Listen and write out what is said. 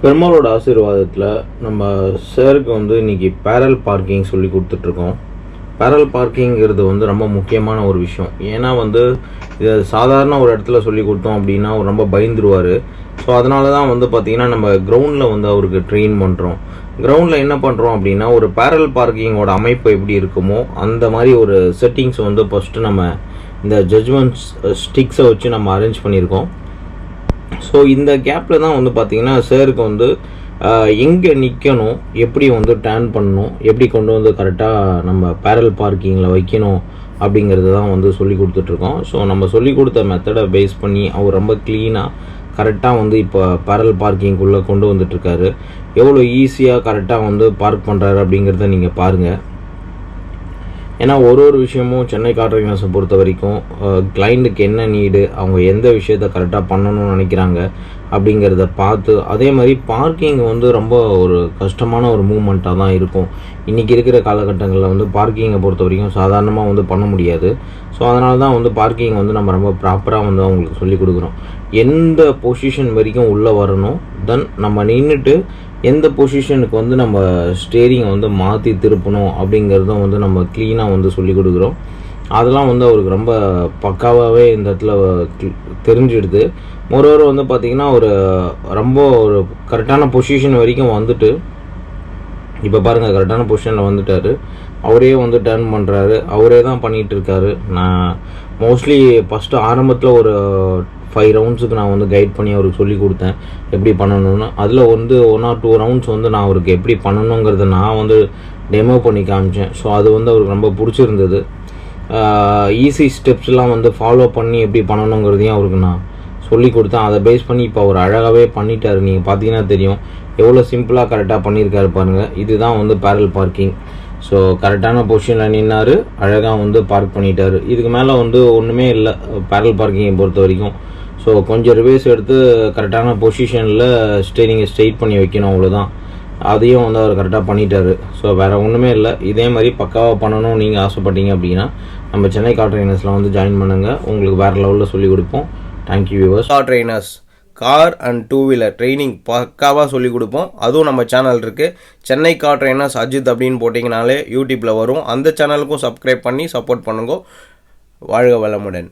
பெருமாளோட ஆசீர்வாதத்தில் நம்ம சாருக்கு இன்றைக்கி பேரல் பார்க்கிங் சொல்லி கொடுத்துட்ருக்கோம். பேரல் பார்க்கிங்கிறது ரொம்ப முக்கியமான ஒரு விஷயம். ஏன்னா இதை சாதாரண ஒரு இடத்துல சொல்லி கொடுத்தோம் அப்படின்னா அவர் ரொம்ப பயந்துருவார். ஸோ அதனால தான் பார்த்திங்கன்னா நம்ம கிரவுண்டில் அவருக்கு ட்ரெயின் பண்ணுறோம். கிரவுண்டில் என்ன பண்ணுறோம் அப்படின்னா ஒரு பேரல் பார்க்கிங்கோட அமைப்பு எப்படி இருக்குமோ அந்த மாதிரி ஒரு செட்டிங்ஸ் ஃபஸ்ட்டு நம்ம இந்த ஜட்ஜ்மெண்ட் ஸ்டிக்ஸை வச்சு நம்ம அரேஞ்ச் பண்ணியிருக்கோம். ஸோ இந்த கேப்பில் தான் பார்த்திங்கன்னா சாருக்கு எங்கே நிற்கணும், எப்படி டர்ன் பண்ணணும், எப்படி கொண்டு கரெக்டாக நம்ம பேரல் பார்க்கிங்கில் வைக்கணும் அப்படிங்கிறது தான் சொல்லி கொடுத்துட்ருக்கோம். ஸோ நம்ம சொல்லி கொடுத்த மெத்தடை பேஸ் பண்ணி அவர் ரொம்ப க்ளீனாக கரெக்டாக இப்போ பேரல் பார்க்கிங்குள்ளே கொண்டு வந்துட்டுருக்காரு. எவ்வளோ ஈஸியாக கரெக்டாக பார்க் பண்ணுறாரு அப்படிங்கிறத நீங்கள் பாருங்கள். ஏன்னா ஒரு விஷயமும் சென்னை கார் ட்ரைனர்ஸை பொறுத்த வரைக்கும் கிளைண்ட்டுக்கு என்ன நீடு, அவங்க எந்த விஷயத்த கரெக்டாக பண்ணணும்னு நினைக்கிறாங்க அப்படிங்கிறத பார்த்து, அதே மாதிரி பார்க்கிங் ரொம்ப ஒரு கஷ்டமான ஒரு மூமெண்ட்டாக தான் இருக்கும். இன்றைக்கி இருக்கிற காலகட்டங்களில் பார்க்கிங்கை பொறுத்த வரைக்கும் சாதாரணமாக பண்ண முடியாது. ஸோ அதனால தான் பார்க்கிங் நம்ம ரொம்ப ப்ராப்பராக அவங்களுக்கு சொல்லிக் கொடுக்குறோம். எந்த பொசிஷன் வரைக்கும் உள்ளே வரணும், தென் நம்ம நின்றுட்டு எந்த பொசிஷனுக்கு நம்ம ஸ்டேரிங்கை மாற்றி திருப்பணும் அப்படிங்கிறதும் நம்ம க்ளீனாக சொல்லிக் கொடுக்குறோம். அதெல்லாம் அவருக்கு ரொம்ப பக்காவாகவே இந்த இடத்துல தெரிஞ்சிடுது. மொரோவர் பார்த்திங்கன்னா ஒரு ரொம்ப ஒரு கரெக்டான பொசிஷன் வரைக்கும் இப்போ பாருங்கள், கரெக்டான பொசிஷனில் வந்துட்டார். அவரே டர்ன் பண்ணுறாரு, அவரே தான் பண்ணிகிட்ருக்காரு. நான் மோஸ்ட்லி ஃபஸ்ட்டு ஆரம்பத்தில் ஒரு 5 ரவுண்ட்ஸுக்கு நான் கைட் பண்ணி அவருக்கு சொல்லி கொடுத்தேன் எப்படி பண்ணணும்னு. அதில் 1 or 2 ரவுண்ட்ஸ் நான் அவருக்கு எப்படி பண்ணணுங்கிறத நான் டெமோ பண்ணி காமிச்சேன். ஸோ அது அவருக்கு ரொம்ப பிடிச்சிருந்தது. ஈஸி ஸ்டெப்ஸ்லாம் ஃபாலோ பண்ணி எப்படி பண்ணணுங்கிறதையும் அவருக்கு நான் சொல்லி கொடுத்தேன். அதை பேஸ் பண்ணி இப்போ அவர் அழகாகவே பண்ணிட்டார். நீங்கள் பார்த்தீங்கன்னா தெரியும் எவ்வளோ சிம்பிளாக கரெக்டாக பண்ணியிருக்காரு பாருங்கள். இதுதான் பேரல் பார்க்கிங். ஸோ கரெக்டான பொசிஷனில் நின்னார், அழகாக பார்க் பண்ணிட்டார். இதுக்கு மேலே ஒன்றுமே இல்லை பேரல் பார்க்கிங்கை பொறுத்த வரைக்கும். ஸோ கொஞ்சம் ரிவேஸ் எடுத்து கரெக்டான பொசிஷனில் ஸ்டேரிங்கை ஸ்ட்ரெயிட் பண்ணி வைக்கணும், அவ்வளோதான். அதையும் அவர் கரெக்டாக பண்ணிட்டார். ஸோ வேறு ஒன்றுமே இல்லை. இதே மாதிரி பக்காவாக பண்ணணும் நீங்கள் ஆசைப்பட்டீங்க அப்படின்னா நம்ம சென்னை கார் ட்ரைனர்ஸில் ஜாயின் பண்ணுங்கள். உங்களுக்கு வேறு லெவலில் சொல்லிக் கொடுப்போம். Thank you viewers. Car trainers car and 2-வீலர் ட்ரைனிங் பக்காவாக சொல்லிக் கொடுப்போம். அதுவும் நம்ம சேனல் இருக்குது, சென்னை கார் ட்ரைனர்ஸ் அஜித் அப்படின்னு போட்டிங்கனாலே யூடியூப்பில் வரும். அந்த சேனலுக்கும் சப்ஸ்கிரைப் பண்ணி சப்போர்ட் பண்ணுங்க. வாழ்க வளமுடன்.